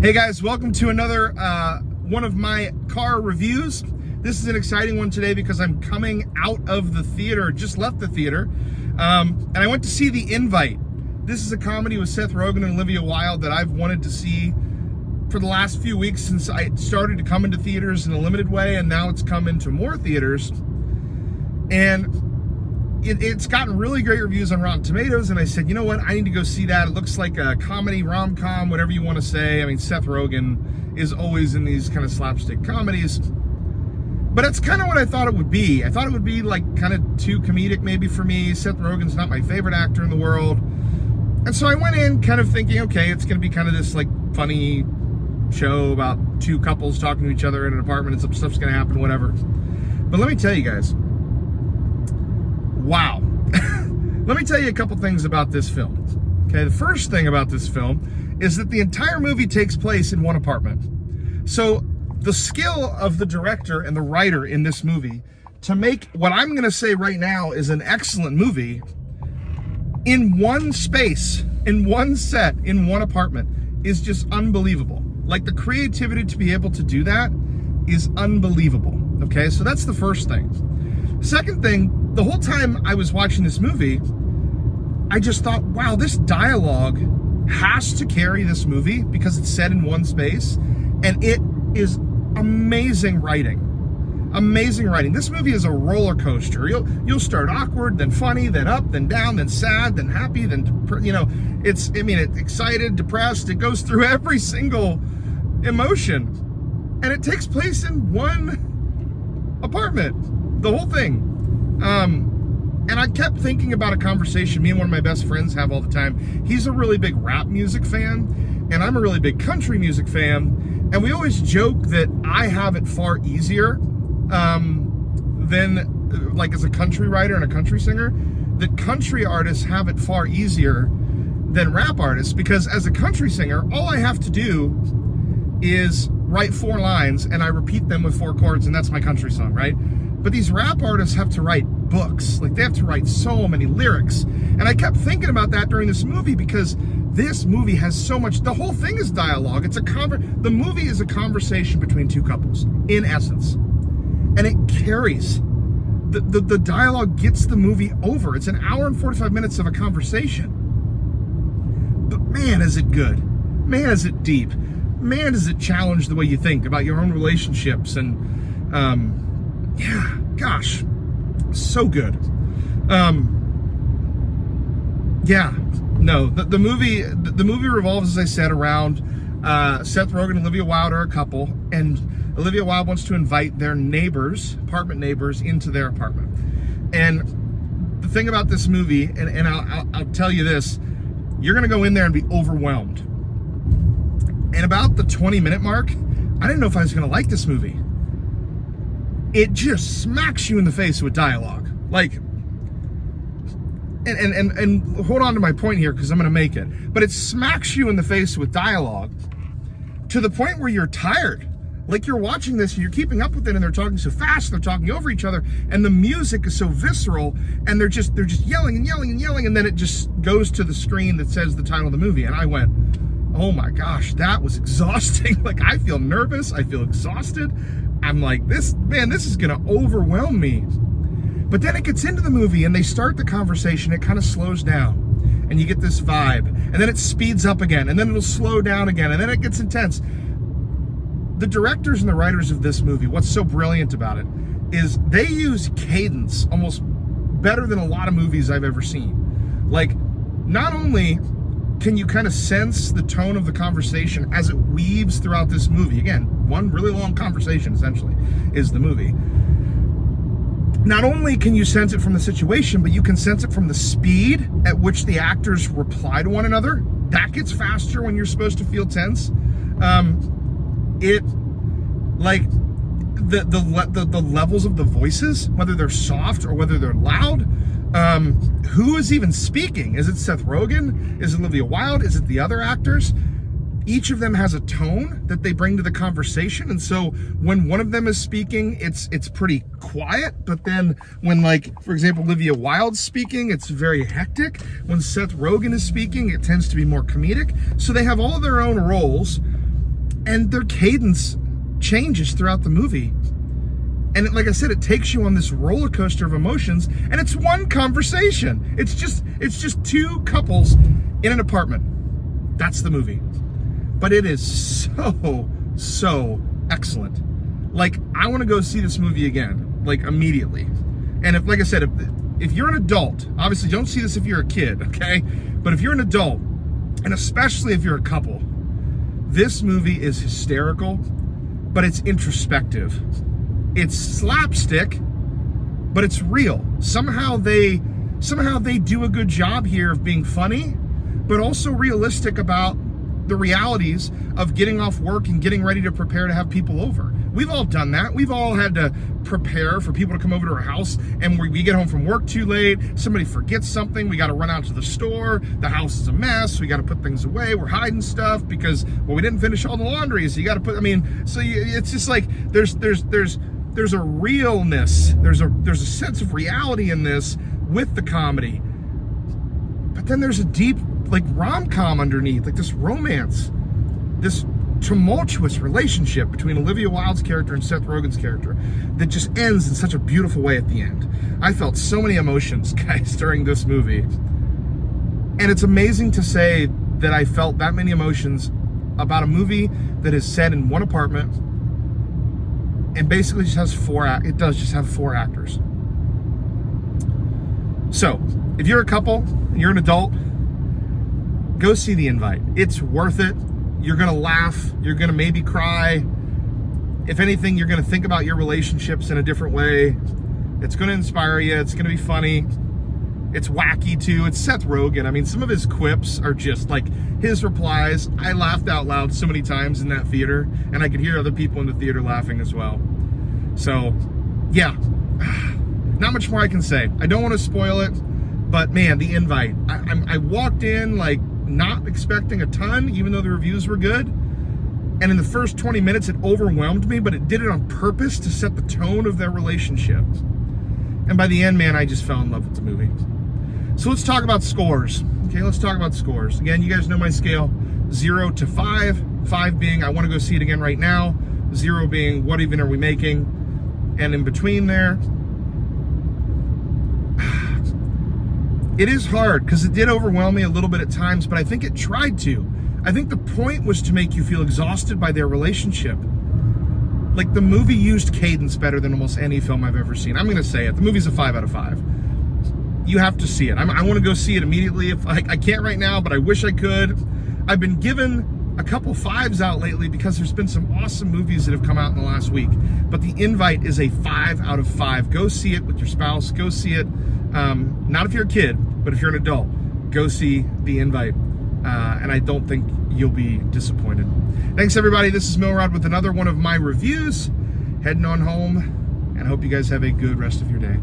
Hey guys, welcome to another one of my car reviews. This is an exciting one today because I'm coming out of the theater, just left the theater, and I went to see The Invite. This is a comedy with Seth Rogen and Olivia Wilde that I've wanted to see for the last few weeks since I started to come into theaters in a limited way, and now it's come into more theaters. And it's gotten really great reviews on Rotten Tomatoes, and I said, you know what, I need to go see that. It looks like a comedy, rom-com, whatever you want to say. I mean, Seth Rogen is always in these kind of slapstick comedies, but it's kind of what I thought it would be. I thought it would be like kind of too comedic maybe for me. Seth Rogen's not my favorite actor in the world, and so I went in kind of thinking, okay, it's going to be kind of this like funny show about two couples talking to each other in an apartment and some stuff's going to happen, whatever. But let me tell you guys, wow. Let me tell you a couple things about this film. Okay, the first thing about this film is that the entire movie takes place in one apartment. So the skill of the director and the writer in this movie to make what I'm going to say right now is an excellent movie in one space, in one set, in one apartment is just unbelievable. Like, the creativity to be able to do that is unbelievable. Okay, so that's the first thing. Second thing, the whole time I was watching this movie, I just thought, wow, this dialogue has to carry this movie because it's set in one space, and it is amazing writing. Amazing writing. This movie is a roller coaster. You'll start awkward, then funny, then up, then down, then sad, then happy, then, you know, it's excited, depressed. It goes through every single emotion, and it takes place in one apartment, the whole thing. And I kept thinking about a conversation me and one of my best friends have all the time. He's a really big rap music fan, and I'm a really big country music fan, and we always joke that I have it far easier than, like, as a country writer and a country singer, that country artists have it far easier than rap artists, because as a country singer, all I have to do is write 4 lines and I repeat them with 4 chords, and that's my country song, right? But these rap artists have to write books. Like, they have to write so many lyrics. And I kept thinking about that during this movie, because this movie has so much, the whole thing is dialogue. The movie is a conversation between two couples, in essence. And it carries. The dialogue gets the movie over. It's an hour and 45 minutes of a conversation. But man, is it good. Man, is it deep. Man, does it challenge the way you think about your own relationships. And, yeah, gosh, so good. Yeah, no, the movie revolves, as I said, around Seth Rogen and Olivia Wilde are a couple, and Olivia Wilde wants to invite their neighbors, apartment neighbors, into their apartment. And the thing about this movie, and I'll tell you this, you're gonna go in there and be overwhelmed. And about the 20-minute mark, I didn't know if I was gonna like this movie. It just smacks you in the face with dialogue. Like, and hold on to my point here, because I'm going to make it. But it smacks you in the face with dialogue to the point where you're tired. Like, you're watching this and you're keeping up with it, and they're talking so fast, they're talking over each other, and the music is so visceral, and they're just yelling and yelling and yelling, and then it just goes to the screen that says the title of the movie, and I went, oh my gosh, that was exhausting. Like, I feel nervous, I feel exhausted. I'm like, this is gonna overwhelm me. But then it gets into the movie and they start the conversation, it kind of slows down and you get this vibe, and then it speeds up again, and then it'll slow down again, and then it gets intense. The directors and the writers of this movie, what's so brilliant about it is they use cadence almost better than a lot of movies I've ever seen. Like, not only can you kind of sense the tone of the conversation as it weaves throughout this movie. Again, one really long conversation, essentially, is the movie. Not only can you sense it from the situation, but you can sense it from the speed at which the actors reply to one another. That gets faster when you're supposed to feel tense. The levels of the voices, whether they're soft or whether they're loud. Who is even speaking? Is it Seth Rogen? Is it Olivia Wilde? Is it the other actors? Each of them has a tone that they bring to the conversation, and so when one of them is speaking, it's pretty quiet, but then when, like, for example, Olivia Wilde's speaking, it's very hectic. When Seth Rogen is speaking, it tends to be more comedic. So they have all of their own roles, And their cadence changes throughout the movie. And like I said, it takes you on this roller coaster of emotions, and it's one conversation. It's just two couples in an apartment. That's the movie. But it is so excellent. Like, I want to go see this movie again, like, immediately. And if, like I said, if you're an adult, obviously don't see this if you're a kid, okay? But if you're an adult, and especially if you're a couple, this movie is hysterical, but it's introspective. It's slapstick, but it's real. Somehow they do a good job here of being funny, but also realistic about the realities of getting off work and getting ready to prepare to have people over. We've all done that. We've all had to prepare for people to come over to our house, and we get home from work too late. Somebody forgets something. We got to run out to the store. The house is a mess. We got to put things away. We're hiding stuff because, well, we didn't finish all the laundry. So you got to put. I mean, so it's just like there's a realness. There's a sense of reality in this with the comedy, but then there's a deep, like, rom-com underneath, like this romance, this tumultuous relationship between Olivia Wilde's character and Seth Rogen's character that just ends in such a beautiful way at the end. I felt so many emotions, guys, during this movie. And it's amazing to say that I felt that many emotions about a movie that is set in one apartment and basically just has it does just have four actors. So, if you're a couple and you're an adult, go see The Invite. It's worth it. You're gonna laugh. You're gonna maybe cry. If anything, you're gonna think about your relationships in a different way. It's gonna inspire you. It's gonna be funny. It's wacky too. It's Seth Rogen. I mean, some of his quips are just like his replies. I laughed out loud so many times in that theater, and I could hear other people in the theater laughing as well. So, yeah, not much more I can say. I don't want to spoil it, but man, The Invite. I walked in like not expecting a ton, even though the reviews were good. And in the first 20 minutes, it overwhelmed me, but it did it on purpose to set the tone of their relationship. And by the end, man, I just fell in love with the movie. So let's talk about scores. Okay, let's talk about scores. Again, you guys know my scale, 0 to 5. 5 being, I want to go see it again right now. 0 being, what even are we making? And in between there, it is hard because it did overwhelm me a little bit at times, but I think it tried to. I think the point was to make you feel exhausted by their relationship. Like, the movie used cadence better than almost any film I've ever seen. I'm going to say it. The movie's a 5 out of 5. You have to see it. I want to go see it immediately. If I can't right now, but I wish I could. I've been given a couple 5s out lately because there's been some awesome movies that have come out in the last week. But The Invite is a 5 out of 5. Go see it with your spouse. Go see it. Not if you're a kid, but if you're an adult, go see The Invite. And I don't think you'll be disappointed. Thanks, everybody. This is Millrod with another one of my reviews. Heading on home, and I hope you guys have a good rest of your day.